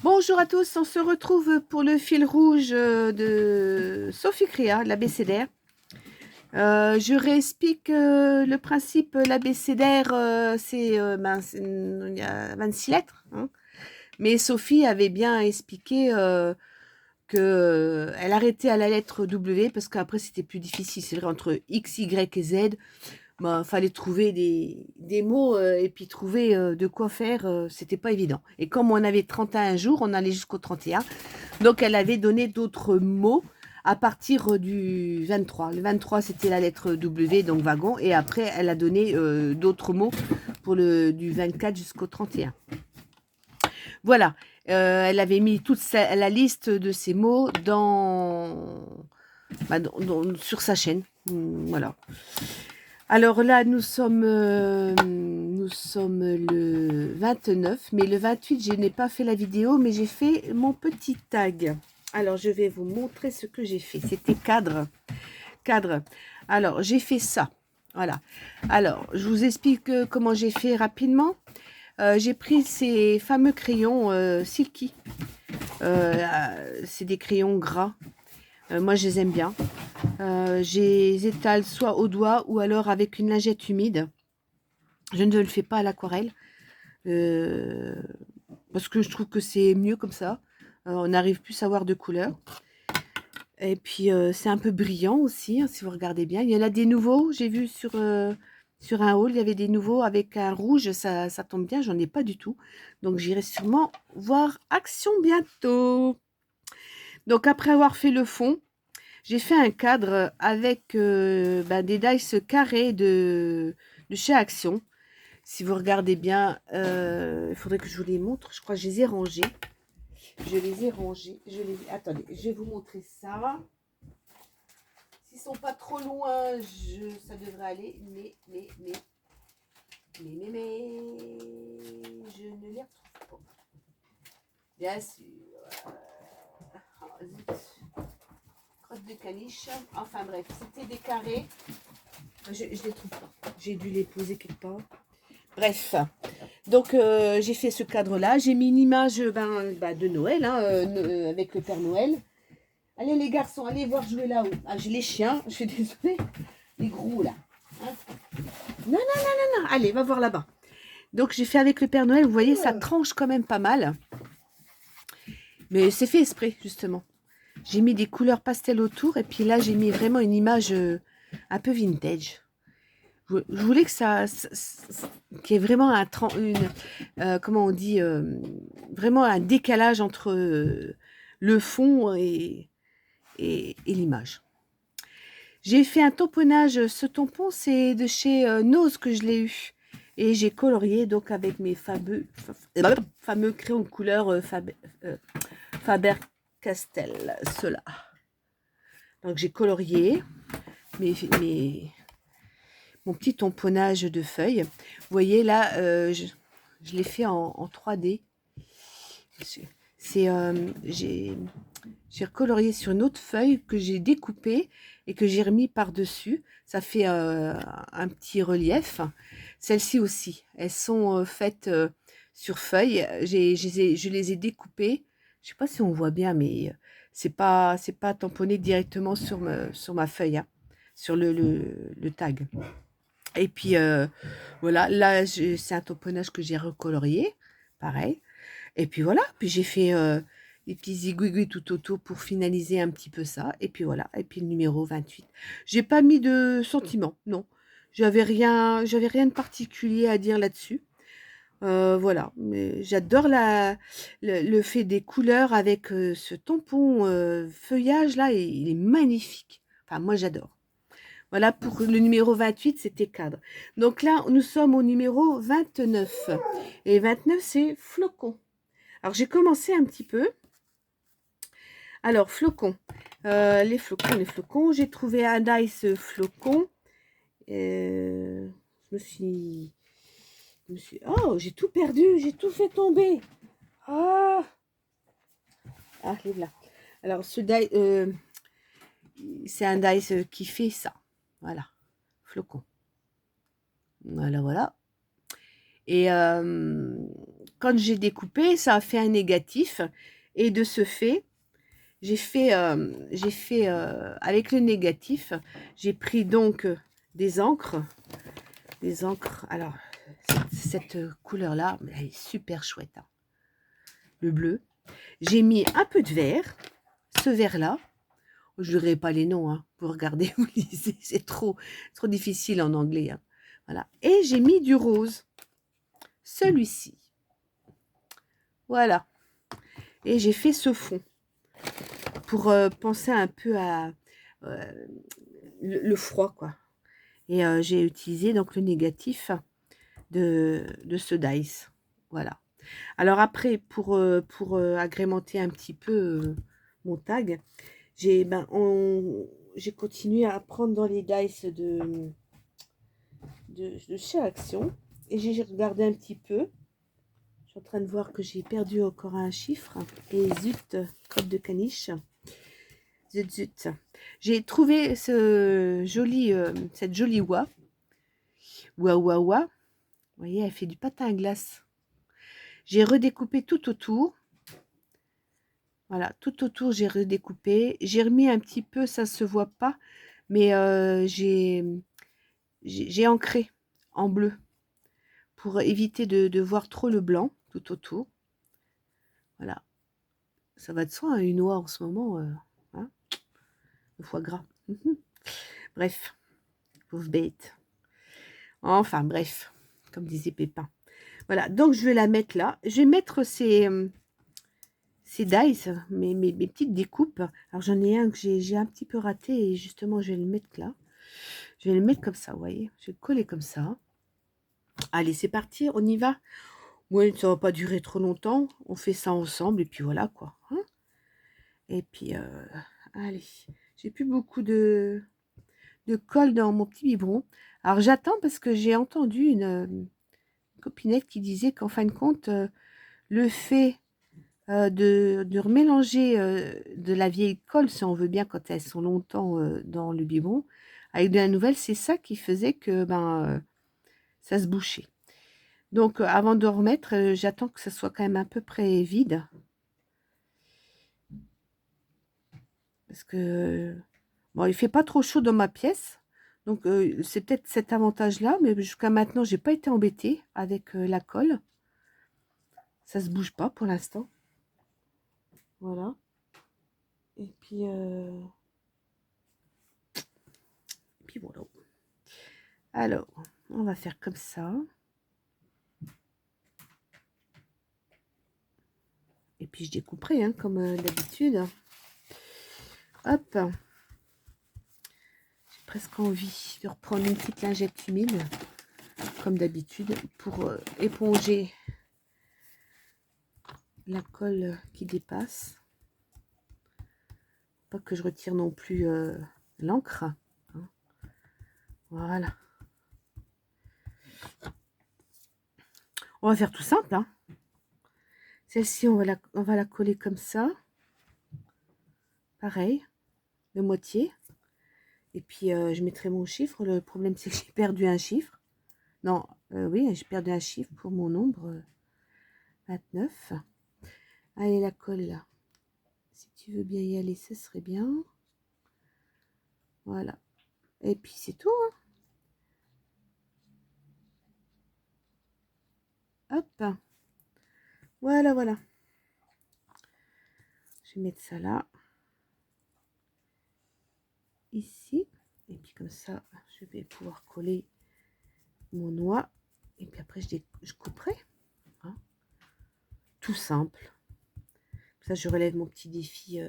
Bonjour à tous, on se retrouve pour le fil rouge de Sophie Créa, l'abécédaire. Je réexplique le principe, l'abécédaire, il y a 26 lettres, hein. Mais Sophie avait bien expliqué qu'elle arrêtait à la lettre W parce qu'après c'était plus difficile. C'est vrai, entre X, Y et Z, fallait trouver des mots et puis trouver de quoi faire, c'était pas évident. Et comme on avait 31 jours, on allait jusqu'au 31. Donc elle avait donné d'autres mots à partir du 23. Le 23 c'était la lettre W, donc wagon, et après elle a donné d'autres mots pour du 24 jusqu'au 31. Voilà, elle avait mis toute la liste de ces mots sur sa chaîne. Voilà. Alors là, nous sommes le 29, mais le 28, je n'ai pas fait la vidéo, mais j'ai fait mon petit tag. Alors, je vais vous montrer ce que j'ai fait. C'était cadre. Alors, j'ai fait ça. Voilà. Alors, je vous explique comment j'ai fait rapidement. J'ai pris ces fameux crayons Silky. C'est des crayons gras. Moi, je les aime bien. Je les étale soit au doigt ou alors avec une lingette humide. Je ne le fais pas à l'aquarelle parce que je trouve que c'est mieux comme ça. On n'arrive plus à voir de couleurs. Et puis, c'est un peu brillant aussi, hein, si vous regardez bien. Il y en a des nouveaux. J'ai vu sur un haul, il y avait des nouveaux avec un rouge. Ça tombe bien, j'en ai pas du tout. Donc, j'irai sûrement voir action bientôt. Donc, après avoir fait le fond, j'ai fait un cadre avec des dice carrés de chez Action. Si vous regardez bien, il faudrait que je vous les montre. Je crois que je les ai rangés. Attendez, je vais vous montrer ça. S'ils sont pas trop loin, ça devrait aller. Mais, je ne les retrouve pas. Bien sûr. Zut. Crotte de caniche. Enfin bref, c'était des carrés. Je les trouve pas. J'ai dû les poser quelque part. Bref. Donc j'ai fait ce cadre-là. J'ai mis une image de Noël, hein, avec le Père Noël. Allez les garçons, allez voir jouer là-haut. Ah, j'ai les chiens, je suis désolée. Les gros là. Hein, non. Allez, va voir là-bas. Donc j'ai fait avec le Père Noël. Vous voyez, ça tranche quand même pas mal. Mais c'est fait exprès, justement. J'ai mis des couleurs pastel autour. Et puis là, j'ai mis vraiment une image un peu vintage. Je voulais que qu'il y ait vraiment comment on dit, vraiment un décalage entre le fond et l'image. J'ai fait un tamponnage. Ce tampon, c'est de chez Nose que je l'ai eu. Et j'ai colorié donc avec mes fameux crayons de couleur Faber-Castell, ceux-là. Donc j'ai colorié mon petit tamponnage de feuilles. Vous voyez là, je l'ai fait en 3D. J'ai recolorié sur une autre feuille que j'ai découpée et que j'ai remis par-dessus. Ça fait un petit relief. Celles-ci aussi, elles sont faites sur feuille. Je les ai découpées. Je ne sais pas si on voit bien, mais c'est pas tamponné directement sur ma feuille, hein, sur le tag. Et puis voilà, là c'est un tamponnage que j'ai recolorié, pareil. Et puis voilà, puis j'ai fait des petits zigouigouis tout autour pour finaliser un petit peu ça. Et puis voilà, et puis le numéro 28. J'ai pas mis de sentiment, non. J'avais rien de particulier à dire là-dessus. Voilà, mais j'adore le fait des couleurs avec ce tampon feuillage là, il est magnifique. Enfin, moi j'adore. Voilà, pour le numéro 28, c'était cadre. Donc là, nous sommes au numéro 29. Et 29, c'est flocon. Alors, j'ai commencé un petit peu. Alors, flocon. Les flocons. J'ai trouvé un dice flocon. Je me suis... Oh, j'ai tout perdu. J'ai tout fait tomber. Ah, il est là. Alors, ce dice... c'est un dice qui fait ça. Voilà. Flocon. Voilà. Et quand j'ai découpé, ça a fait un négatif. Et de ce fait, j'ai fait, avec le négatif, j'ai pris donc des encres. Des encres. Alors, cette couleur-là, elle est super chouette. Hein. Le bleu. J'ai mis un peu de vert. Ce vert-là. Je ne dirai pas les noms. Hein. Vous regardez, vous lisez. C'est trop difficile en anglais. Hein. Voilà. Et j'ai mis du rose. Celui-ci. Voilà. Et j'ai fait ce fond. Pour penser un peu à le froid, quoi. Et j'ai utilisé donc le négatif de ce dice. Voilà. Alors après, pour agrémenter un petit peu mon tag, j'ai continué à prendre dans les dice de chez Action. Et j'ai regardé un petit peu. Je suis en train de voir que j'ai perdu encore un chiffre. Et zut, crotte de caniche. Zut, zut. J'ai trouvé cette jolie oie. Ouah. Vous voyez, elle fait du patin à glace. J'ai redécoupé tout autour. Voilà, tout autour, j'ai redécoupé. J'ai remis un petit peu, ça se voit pas, mais j'ai ancré en bleu pour éviter de voir trop le blanc tout autour. Voilà. Ça va de soi, hein, une oie en ce moment. Hein, le foie gras. Bref, pauvre bête. Enfin, bref, comme disait Pépin. Voilà, donc je vais la mettre là. Je vais mettre ces dice, mes petites découpes. Alors j'en ai un que j'ai un petit peu raté et justement je vais le mettre là. Je vais le mettre comme ça, vous voyez. Je vais le coller comme ça. Allez, c'est parti, on y va. Oui, ça va pas durer trop longtemps. On fait ça ensemble et puis voilà quoi. Hein, et puis, allez. J'ai plus beaucoup de colle dans mon petit biberon. Alors j'attends parce que j'ai entendu une copinette qui disait qu'en fin de compte, le fait de remélanger de la vieille colle, si on veut bien, quand elles sont longtemps dans le biberon, avec de la nouvelle, c'est ça qui faisait que ça se bouchait. Donc, avant de remettre, j'attends que ça soit quand même à peu près vide. Parce que, bon, il fait pas trop chaud dans ma pièce. Donc, c'est peut-être cet avantage-là. Mais jusqu'à maintenant, j'ai pas été embêtée avec la colle. Ça se bouge pas pour l'instant. Voilà. Et puis voilà. Alors, on va faire comme ça. Et puis je découperai, hein, comme d'habitude. Hop. J'ai presque envie de reprendre une petite lingette humide, comme d'habitude, pour éponger la colle qui dépasse. Pas que je retire non plus l'encre. Hein. Voilà. On va faire tout simple. Hein. Celle-ci, on va la coller comme ça. Pareil, de moitié. Et puis, je mettrai mon chiffre. Le problème, c'est que j'ai perdu un chiffre. Non, oui, j'ai perdu un chiffre pour mon nombre. 29. Allez, la colle, là. Si tu veux bien y aller, ce serait bien. Voilà. Et puis, c'est tout. Hein. Hop. Voilà. Je vais mettre ça là. Ici. Et puis, comme ça, je vais pouvoir coller mon noix. Et puis après, je couperai. Hein. Tout simple. Ça, je relève mon petit défi,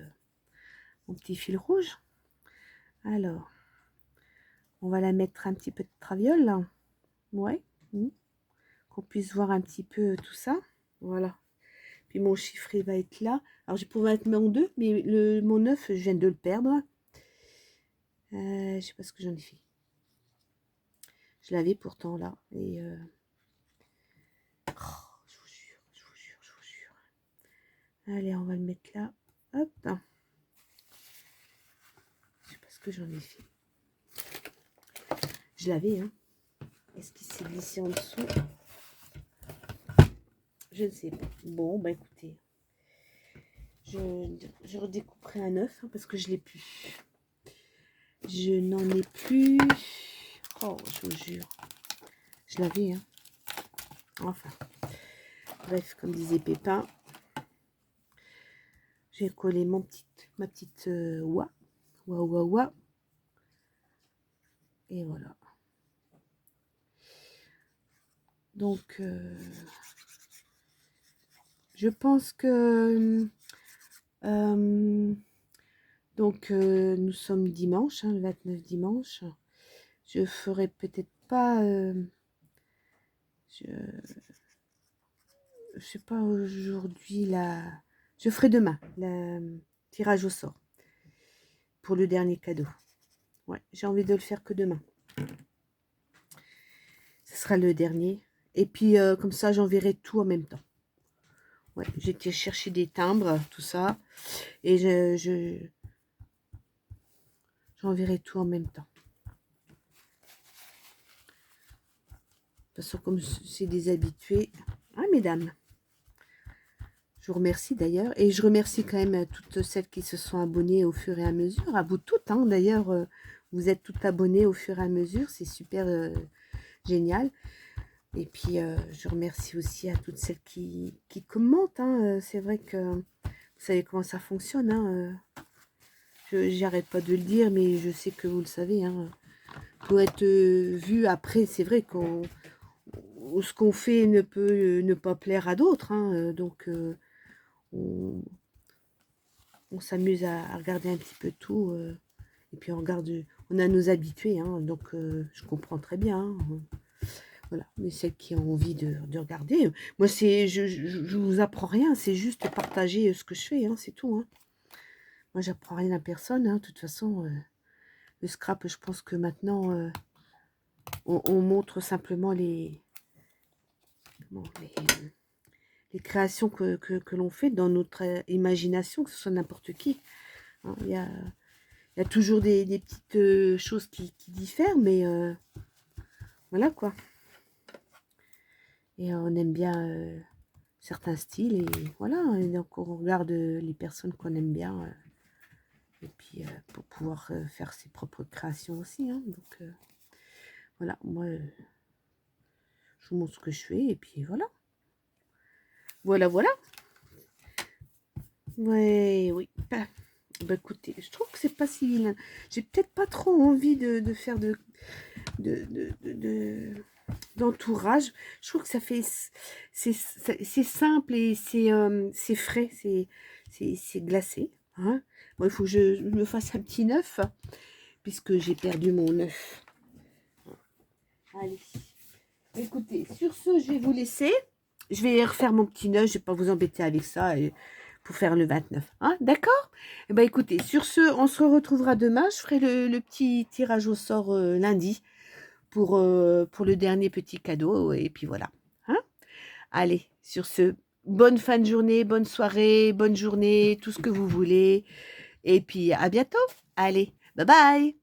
mon petit fil rouge. Alors, on va la mettre un petit peu de traviole, là. Ouais. Qu'on puisse voir un petit peu tout ça. Voilà. Puis mon chiffre, il va être là. Alors, je pourrais mettre mon 2, mais mon 9, je viens de le perdre. Je sais pas ce que j'en ai fait. Je l'avais pourtant là. Et je vous jure. Allez, on va le mettre là. Hop. Je sais pas ce que j'en ai fait. Je l'avais, hein. Est-ce qu'il s'est glissé en dessous? Je ne sais pas. Bon, bah écoutez, je redécouperai un œuf hein, parce que je l'ai plus. Je n'en ai plus. Oh, je vous jure. Je l'avais, hein. Enfin. Bref, comme disait Pépin, j'ai collé ma petite oie. Ouah. Et voilà. Donc, je pense que... nous sommes dimanche, hein, le 29 dimanche. Je ferai peut-être pas... je sais pas aujourd'hui la... Je ferai demain le tirage au sort pour le dernier cadeau. Ouais, j'ai envie de le faire que demain. Ce sera le dernier. Et puis, comme ça, j'enverrai tout en même temps. Ouais, j'étais chercher des timbres, tout ça. Et j'enverrai tout en même temps. De toute façon, comme c'est des habitués. Ah, mesdames. Je vous remercie d'ailleurs. Et je remercie quand même toutes celles qui se sont abonnées au fur et à mesure. À vous toutes, hein, d'ailleurs. Vous êtes toutes abonnées au fur et à mesure. C'est super génial. Et puis, je remercie aussi à toutes celles qui commentent. Hein. C'est vrai que vous savez comment ça fonctionne. Hein. J'arrête pas de le dire, mais je sais que vous le savez. Hein. Pour être vu après, c'est vrai qu'on ce qu'on fait ne peut ne pas plaire à d'autres. Hein. Donc, on s'amuse à regarder un petit peu tout. Et puis, on a nos habitués. Hein. Donc, je comprends très bien. Hein. Voilà, mais celles qui ont envie de regarder, moi je vous apprends rien, c'est juste partager ce que je fais, hein, c'est tout. Hein. Moi j'apprends rien à personne, hein, de toute façon, le scrap, je pense que maintenant, on montre simplement les créations que l'on fait dans notre imagination, que ce soit n'importe qui. Hein. Il y a toujours des petites choses qui diffèrent, mais voilà quoi. Et on aime bien certains styles, et voilà, et donc on regarde les personnes qu'on aime bien, et puis pour pouvoir faire ses propres créations aussi. Hein, donc voilà, moi je vous montre ce que je fais, et puis voilà. Voilà. Ouais, oui. Bah écoutez, je trouve que c'est pas si vilain. J'ai peut-être pas trop envie de faire d'entourage. Je trouve que ça fait c'est simple et c'est frais, c'est glacé. Hein. Bon, il faut que je me fasse un petit neuf puisque j'ai perdu mon œuf. Allez. Écoutez, sur ce, je vais vous laisser. Je vais refaire mon petit neuf. Je vais pas vous embêter avec ça pour faire le 29. Hein, d'accord? Eh ben, écoutez, sur ce, on se retrouvera demain. Je ferai le petit tirage au sort lundi pour le dernier petit cadeau. Et puis voilà. Hein? Allez, sur ce, bonne fin de journée, bonne soirée, bonne journée, tout ce que vous voulez. Et puis à bientôt. Allez, bye bye.